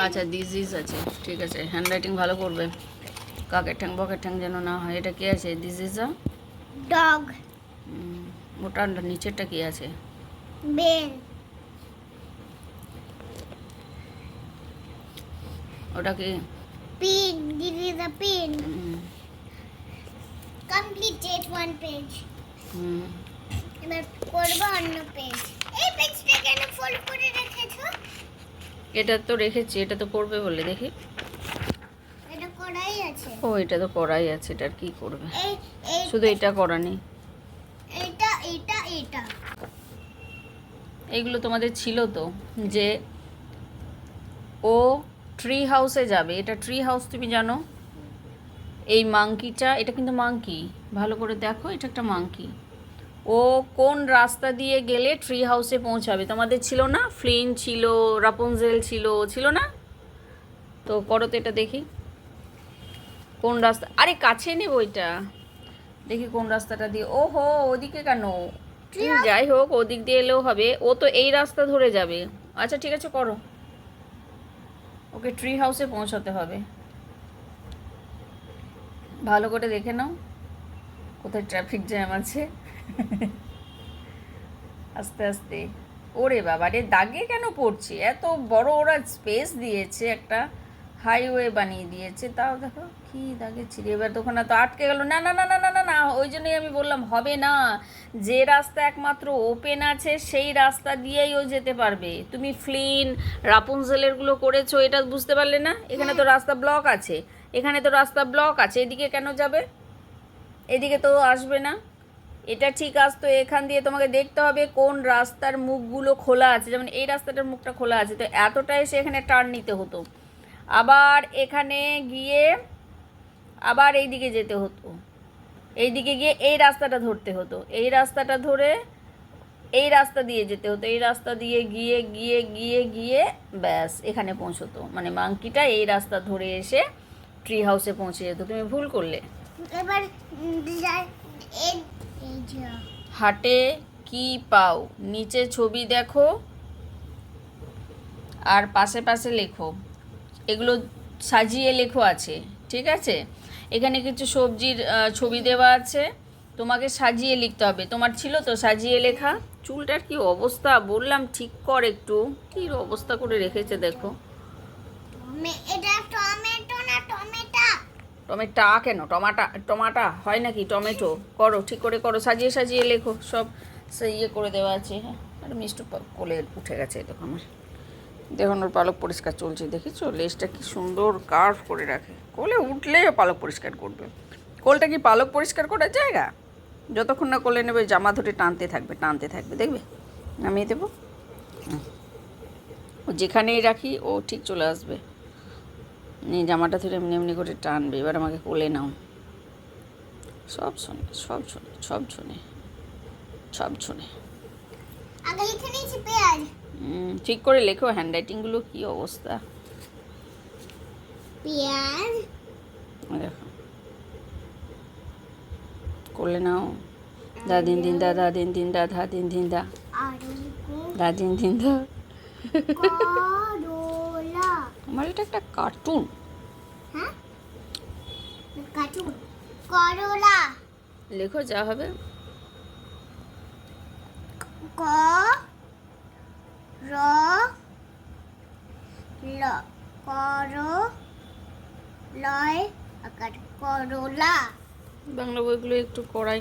আচ্ছা this is আছে, ঠিক আছে, হ্যান্ডরাইটিং ভালো করবে, কাকের ঠ্যাং বকের ঠ্যাং যেন না হয়। এটা কি আছে? This is a dog. ওটার নিচেরটা কি আছে? বেল। ওটা কি? Pin. This is a pin. Completed one page. এবার করব অন্য পেজ। এই পেজটা কেন ফোল্ড করে রেখেছো? এটা তো রেখেছি, এটা তো করবে বলে, দেখি। এটা করাই আছে। ও এটা তো করাই আছে, এটা আর কি করবে? এই এই শুধু এটা করা নেই, এটা এটা এটা এইগুলো তোমাদের ছিল তো, যে ও ট্রি হাউসে যাবে। এটা ট্রি হাউস তুমি জানো? এই মাংকিটা, এটা কিন্তু মাংকি, ভালো করে দেখো, এটা একটা মাংকি। ও কোন রাস্তা দিয়ে গেলে ট্রি হাউসে পৌঁছাবে? তোমাদের ছিল না? ফ্লিন ছিল, রাপুনজেল ছিল না? তো করো তো এটা দেখি, কোন রাস্তা। আরে কাছে নেব এটা, দেখি কোন রাস্তাটা দিয়ে। ও হো, ওদিকে কেন? যাই হোক, ওদিক দিয়ে এলেও হবে। ও তো এই রাস্তা ধরে যাবে। আচ্ছা ঠিক আছে, করো। ওকে ট্রি হাউসে পৌঁছাতে হবে, ভালো করে দেখে নাও কোথায় ট্রাফিক জ্যাম আছে। আস্তে আস্তে। ওরে বাবা রে, দাগে কেন পড়ছে? এত বড় ওরা স্পেস দিয়েছে, একটা হাইওয়ে বানিয়ে দিয়েছে, তাও দেখো কি দাগে ছিঁড়ে। এবার তখন তো আটকে গেল। না না না না না না না, ওই জন্যই আমি বললাম হবে না। যে রাস্তা একমাত্র ওপেন আছে সেই রাস্তা দিয়েই ও যেতে পারবে। তুমি ফ্লিন রাপুনজেলেরগুলো করেছো, এটা বুঝতে পারলে না? এখানে তো রাস্তা ব্লক আছে, এখানে তো রাস্তা ব্লক আছে, এদিকে কেন যাবে? এদিকে তো আসবে না। এটা ঠিক আসতো, এখান দিয়ে তোমাকে দেখতে হবে কোন রাস্তার মুখগুলো খোলা আছে। যেমন এই রাস্তাটার মুখটা খোলা আছে, তো এতটা এসে এখানে টার্ন নিতে হতো, আবার এখানে গিয়ে আবার এই দিকে যেতে হতো, এই দিকে গিয়ে এই রাস্তাটা ধরতে হতো, এই রাস্তাটা ধরে এই রাস্তা দিয়ে যেতে হতো, এই রাস্তা দিয়ে গিয়ে গিয়ে গিয়ে গিয়ে ব্যাস এখানে পৌঁছতো। মানে মাংকিটা এই রাস্তা ধরে এসে ট্রি হাউসে পৌঁছে যেত। তুমি ভুল করলে। এবার হাটে কি পাও, নিচে ছবি দেখো আর পাশে পাশে লেখো। এগুলো সাজিয়ে লেখো আছে, ঠিক আছে? এখানে কিছু সবজির ছবি দেওয়া আছে, তোমাকে সাজিয়ে লিখতে হবে। তোমার ছিল তো সাজিয়ে লেখা? চুলটার কি অবস্থা, বললাম ঠিক কর একটু, কী অবস্থা করে রেখেছে দেখো। এটা টমেটো না টমেটা? টমেটা কেন? টমাটা হয় নাকি? টমেটো। করো, ঠিক করে করো, সাজিয়ে সাজিয়ে লেখো, সব ইয়ে করে দেওয়া আছে। হ্যাঁ, আর মিষ্টি কোলে উঠে গেছে দেখো আমার। দেখুন ওর পালক পরিষ্কার চলছে, দেখেছো? লেজটা কি সুন্দর কার্ভ করে রাখে। কোলে উঠলেই ও পালক পরিষ্কার করবে। কোলটা কি পালক পরিষ্কার করার জায়গা? যতক্ষণ না কোলে নেবে জামা ধরে টানতে থাকবে, দেখবে। নামিয়ে দেবো, ও যেখানেই রাখি ও ঠিক চলে আসবে, নিয়ে জামাটা ধরে এমনি এমনি করে টানবে। এবার আমাকে কোলে নাও। সব শোনে, সব শোনে, সব শোনে, সব শোনে। আগে লিখে নিয়েছি পেঁয়াজ। ঠিক করে লেখো, হ্যান্ডরাইটিংগুলো কী অবস্থা। পেঁয়াজ দেখো, করলে নাও। দা দিন দিন দা, দা দিন দিন দা, ধা দিন দিন দা, দা দিন দিন দা। করলা। আমার এটা একটা কার্টুন। হ্যাঁ, কার্টুন। করলা। লেখো যা হবে। ক র ল কর লয় আকার করলা। বাংলা বইগুলো একটু করাই,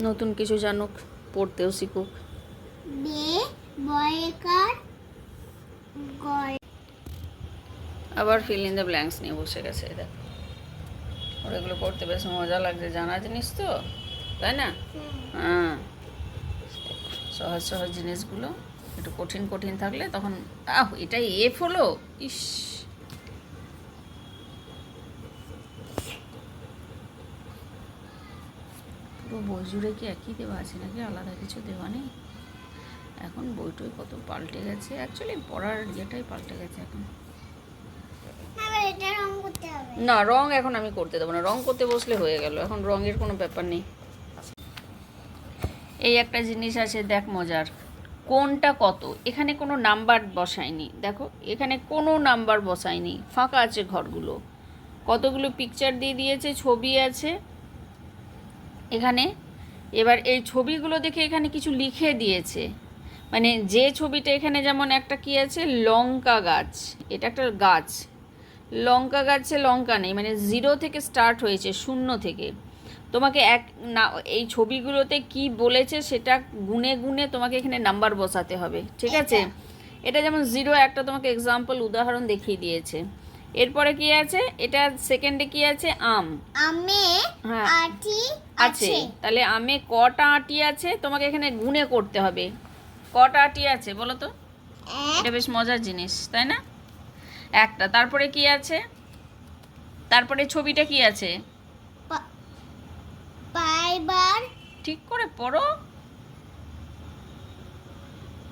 নতুন কিছু জানুক, পড়তেও শিখুক। বে বয়কার গয়। আবার ফিল ইন দ্য ব্ল্যাঙ্কস নিয়ে বসে গেছে, দেখো। ওর এগুলো করতে বেশ মজা লাগছে, জানা জিনিস তো, তাই না? হ্যাঁ, সহজ সহজ জিনিসগুলো একটু কঠিন কঠিন থাকলে তখন এটাই এফ হলো, ইস। পুরো বই জুড়ে কি একই দেওয়া আছে নাকি আলাদা কিছু দেওয়া নেই? এখন বইটই কত পাল্টে গেছে, অ্যাকচুয়ালি পড়ার ইয়েটাই পাল্টে গেছে এখন। না, রং এখন আমি করতে দেবো না, রং করতে বসলে হয়ে গেল, এখন রঙের কোনো ব্যাপার নেই। এই একটা জিনিস আছে দেখ মজার, কোনটা কত, এখানে কোনো নাম্বার বসায়নি, দেখো এখানে কোনো নাম্বার বসায়নি, ফাঁকা আছে ঘরগুলো, কতগুলো পিকচার দিয়ে দিয়েছে, ছবি আছে এখানে। এবার এই ছবিগুলো দেখে এখানে কিছু লিখে দিয়েছে, মানে যে ছবিটা এখানে যেমন একটা কি আছে লঙ্কা গাছ, এটা একটা গাছ, লঙ্কা গাছে লঙ্কা নেই, মানে 0 থেকে স্টার্ট হয়েছে, 0 থেকে। তোমাকে না এই ছবিগুলোতে কি বলেছে সেটা গুনে গুনে তোমাকে এখানে নাম্বার বসাতে হবে, ঠিক আছে? এটা যেমন 0 একটা তোমাকে এক্সাম্পল উদাহরণ দেখিয়ে দিয়েছে। এরপরে কি আছে, এটা সেকেন্ডে কি আছে, আম, আমে হ্যাঁ আটি আছে, তাহলে আমে কটা আটি আছে তোমাকে এখানে গুনে করতে হবে, কটা আটি আছে বলো তো? এটা বেশ মজার জিনিস তাই না? একটা। তারপরে কি আছে, তারপরে ছবিটা কি আছে, পাইবার, ঠিক করে পড়ো,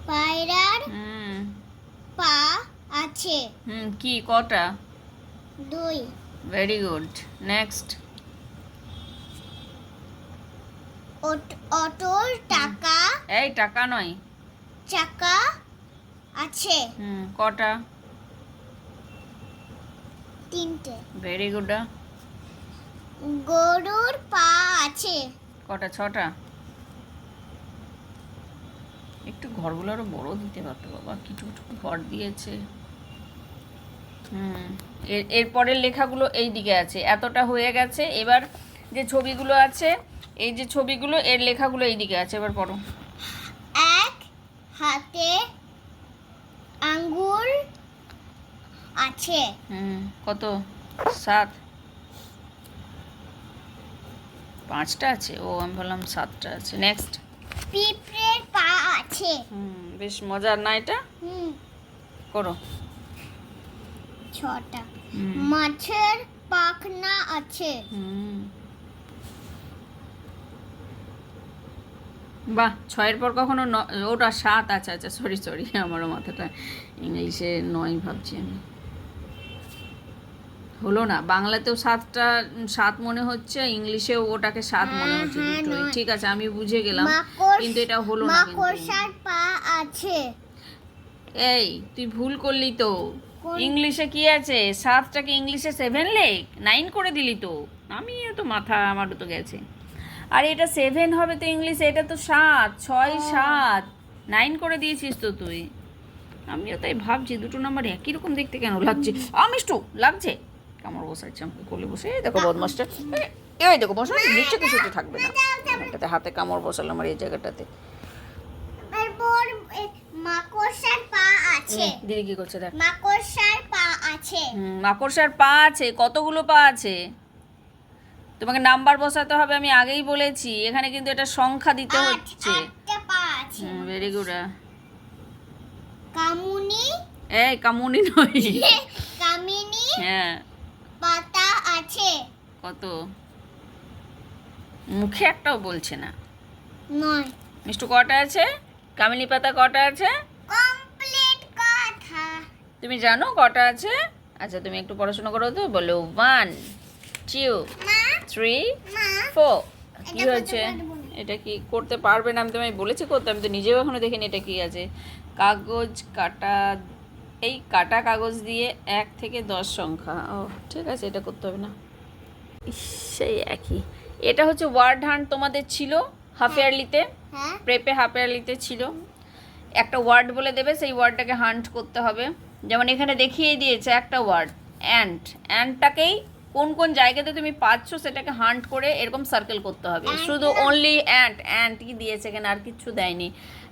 পায়রার পা আছে, কি কটা, 2, ভেরি গুড। নেক্সট, অটোর টাকা, এই টাকা নয় চাকা আছে, কটা, 3টে, ভেরি গুড। গরুর পা আছে, কটা, 6টা। একটু ঘরগুলো আরো বড় দিতে পারতো বাবা, কিছু কিছু ঘর দিয়েছে। এরপরের লেখাগুলো এই দিকে আছে, এতটা হয়ে গেছে। এবার যে ছবিগুলো আছে, এই যে ছবিগুলো, এর লেখাগুলো এই দিকে আছে, এবার পড়ো। এক হাতে আঙ্গুর আছে, কত, 7, 5টা আছে, ও আমি বললাম 7টা আছে। নেক্সট, পিঁপড়ের পা আছে, বেশ মজার না এটা, করো। 6টা, মাছের পাখনা আছে, বাহ। 6-এর পর কখনো ওটা 7, আচ্ছা আচ্ছা, সরি সরি, আমারও মাথাটা ইংলিশে 9 ভাবছি আমি, হলো না, বাংলাতেও 7 মনে হচ্ছে, ইংলিশেও ওটাকে 7 মনে হচ্ছে, দুটোই ঠিক আছে, আমি বুঝে গেলাম, কিন্তু এটা হলো না। মাকড়সার পা আছে, এই তুই ভুল করলি তো, ইংলিশে কি আছে, 7টাকে ইংলিশে 7 লেখ, 9 করে দিলি তো, আমি তো মাথা আমারও তো গেছে। আর এটা 7 হবে তো ইংলিশে, এটা তো 7, 6, 7, 9 করে দিয়েছিস তো তুই। আমিও তাই ভাবছি দুটো নাম্বার একই রকম দেখতে কেন লাগছে, মিষ্টু লাগছে, কামড় বসাচ্ছি আমাকে কোলে বসে, দেখো বদমাসটা, এই দেখো বসো, নিচে কিছু তো থাকবে না, এটাতে হাতে কামড় বসালাম আর এই জায়গাটাতে। মাকড়সার পা আছে, দিদি কি করছে দেখ, মাকড়সার পা আছে, মাকড়সার পা আছে, কতগুলো পা আছে, তোমাকে নাম্বার বসাতে হবে, আমি আগেই বলেছি, এখানে কিন্তু এটা সংখ্যা দিতে হচ্ছে। 8টা পা আছে, ভেরি গুড। কামুনি, এই কামুনি নয়, কামিনী, হ্যাঁ, পাতা আছে, কত, মুখে একটাও বলছে না, 9। মিষ্টু কটা আছে, কামিনী পাতা কটা আছে, কমপ্লিট কথা তুমি জানো কটা আছে? আচ্ছা তুমি একটু পড়াশোনা করো তো, বলো 1, 2, 3, 4। কি হয়েছে, এটা কি করতে পারবে না? আমি তোমায় বলেছি করতে, আমি তো নিজেও এখনো দেখিনি এটা কি আছে। কাগজ কাটা, এই কাটা কাগজ দিয়ে 1 থেকে 10 সংখ্যা, ও ঠিক আছে, এটা করতে হবে না, সেই একই। এটা হচ্ছে ওয়ার্ড হান্ট, তোমাদের ছিল হাফ ইয়ারলিতে, প্রেপে হাফ ইয়ারলিতে ছিল, একটা ওয়ার্ড বলে দেবে, সেই ওয়ার্ডটাকে হান্ট করতে হবে। যেমন এখানে দেখিয়ে দিয়েছে একটা ওয়ার্ড অ্যান্ট, অ্যান্টটাকেই কোন কোন জায়গাতে তুমি পাচ্ছ সেটাকে হান্ট করে এরকম সার্কেল করতে হবে, শুধু অনলি অ্যান্ট, অ্যান্টই দিয়েছে এখানে, আর কিছু দেয়নি।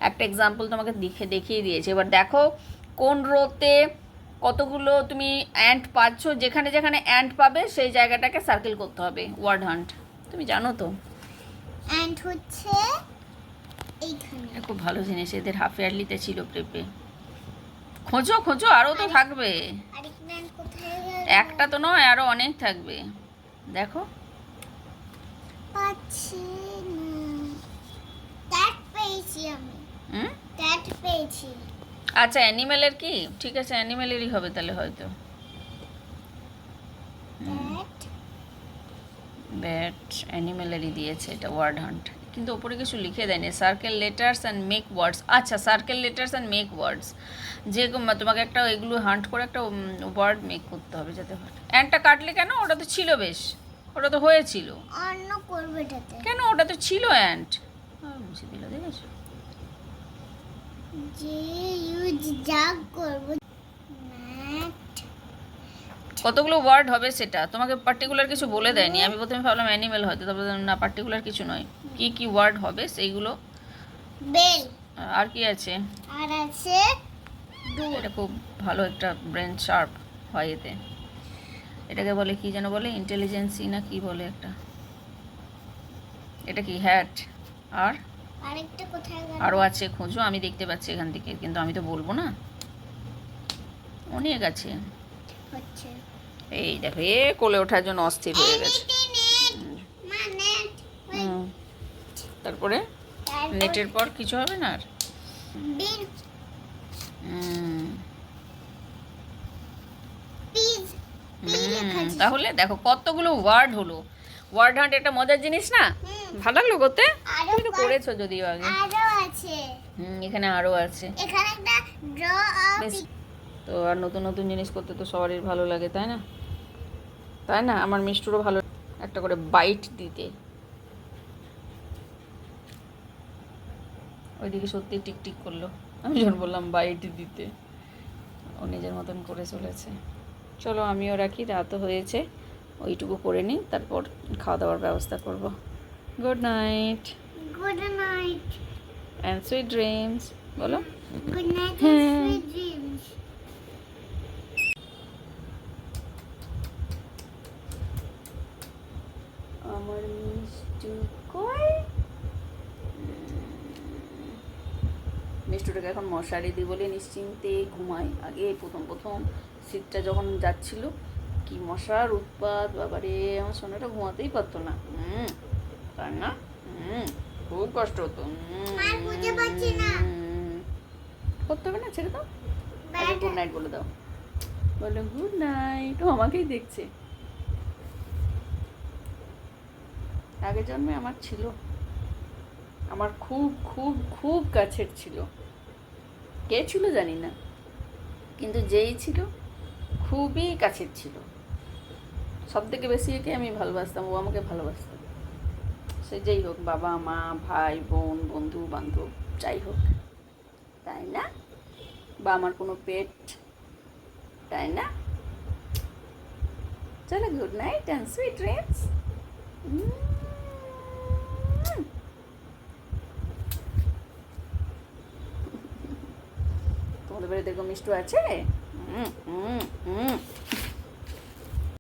একটা এক্সাম্পল তোমাকে দেখিয়ে দিয়েছে। এবার দেখো কোন রোতে কতগুলো তুমি অ্যান্ট পাচ্ছ, যেখানে যেখানে অ্যান্ট পাবে সেই জায়গাটাকে সার্কেল করতে হবে, ওয়ার্ড হান্ট তুমি জানো তো। অ্যান্ট হচ্ছে এইখানে, খুব ভালো জিনিস, এদের হাফ ইয়ারলিতে ছিল প্রেপে, খোঁজো খোঁজো, আরও তো থাকবে, একটা তো নয়, আরো অনেক থাকবে, দেখো পাচ্ছি আচ্ছা অ্যানিমেলের কি, ঠিক আছে অ্যানিমেলেরই হবে তাহলে হয়তো, ব্যাট অ্যানিমেলেরই দিয়েছে এটা ওয়ার্ড হান্ট। কিন্তু ওপরে কিছু লিখে দেয়নি। Circle letters and make words, আচ্ছা circle letters and make words, যে তোমাকে একটা এগুলো হান্ট করে একটা ওয়ার্ড মেক করতে হবে যাতে হয়। অ্যান্ডটা কাটলে কেন? ওটা তো ছিল বেশ, ওটা তো হয়েছিল। অন্য করবে এটাতে। কেন? ওটা তো ছিল অ্যান্ড। মুছে দিল, দেখেছো? যে ইউজ জাগ করব ম্যাট। কতগুলো ওয়ার্ড হবে সেটা তোমাকে পার্টিকুলার কিছু বলে দেয়নি। আমি প্রথমে ভাবলাম অ্যানিমেল হয়তো, তারপরে না, পার্টিকুলার কিছু নয়। কি কি ওয়ার্ড হবে সেইগুলো। বেল। আর কি আছে? আর আছে ডোর। এটা খুব ভালো একটা ব্রেন শার্প হয় এতে। এটাকে বলে কি যেন বলে, ইন্টেলিজেন্সি না কি বলে একটা। এটা কি? হ্যাট। আর আরেকটা কোথায় গেল? আরও আছে, খোঁজো, আমি দেখতে পাচ্ছি এখান থেকে, কিন্তু আমি তো বলবো না। অনেক আছে। হচ্ছে এই দেখো, এ কোলে ওঠার জন্য অস্থির হয়ে গেছে। মানে হুম। তারপরে নেটের পর কিছু হবে না আর। বিন হুম। পিজ তাহলে দেখো কতগুলো ওয়ার্ড হলো। ওয়ার্ড হান্ট একটা মজার জিনিস না? ভালো লাগলো করতে? আরো তুমি তো করেছো যদিও আগে। আরো আছে। এখানে আরও আছে। এখানে একটা ড্র বেশ। তো আর নতুন নতুন জিনিস করতে তো সবারই ভালো লাগে, তাই না? তাই না? আমার মিষ্টুরও ভালো একটা করে বাইট দিতে। ওইদিকে সত্যি টিকটিক করলো, আমি যখন বললাম বাইট দিতে। ও নিজের মতন করে চলেছে। চলো আমিও রাখি, রাতও হয়েছে, ওইটুকু করে নিই, তারপর খাওয়া দাওয়ার ব্যবস্থা করব। Good night good night. And sweet dreams. বলো গুড নাইট হ্যাঁ। Sweet dreams. আমার মিষ্টু কই? মিষ্টুটাকে এখন মশারি দিই বলে নিশ্চিন্তে ঘুমাই। আগে প্রথম প্রথম শীতটা যখন যাচ্ছিল, কি মশার উৎপাত, বাবারে, আমার সোনাটা ঘুমাতেই পারতো না। তাই না? খুব কষ্ট হতো। মার বুঝতে পারছি না। করতে হবে না, ছেড়ে দাও। আগে গুড নাইট বলে দাও। বলো গুড নাইট। ও আমাকেই দেখছে। আগের জন্মে আমার ছিল, আমার খুব খুব খুব কাছের ছিল। কে ছিল জানি না, কিন্তু যেই ছিল খুবই কাছের ছিল। সব থেকে বেশি একে আমি ভালোবাসতাম, ও আমাকে ভালোবাসতাম। সে যেই হোক, বাবা মা ভাই বোন বন্ধু বান্ধব যাই হোক, তাই না? বা আমার কোনো পেট, তাই না? চলো good night and sweet dreams. তোমাদের বাড়িতে এরকম মিষ্টু আছে?